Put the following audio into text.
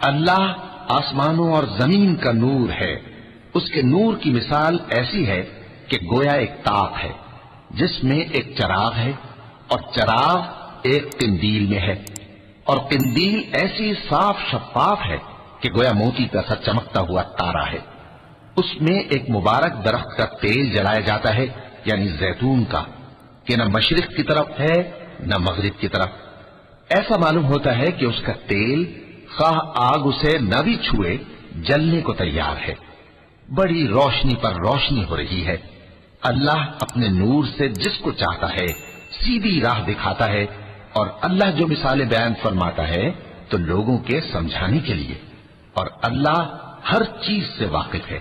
اللہ آسمانوں اور زمین کا نور ہے، اس کے نور کی مثال ایسی ہے کہ گویا ایک تاپ ہے جس میں ایک چراغ ہے، اور چراغ ایک قندیل میں ہے، اور قندیل ایسی صاف شفاف ہے کہ گویا موتی کا سا چمکتا ہوا تارا ہے۔ اس میں ایک مبارک درخت کا تیل جلایا جاتا ہے، یعنی زیتون کا، کہ نہ مشرق کی طرف ہے نہ مغرب کی طرف۔ ایسا معلوم ہوتا ہے کہ اس کا تیل خواہ آگ اسے نہ بھی چھوئے جلنے کو تیار ہے۔ بڑی روشنی پر روشنی ہو رہی ہے۔ اللہ اپنے نور سے جس کو چاہتا ہے سیدھی راہ دکھاتا ہے، اور اللہ جو مثالیں بیان فرماتا ہے تو لوگوں کے سمجھانے کے لیے، اور اللہ ہر چیز سے واقف ہے۔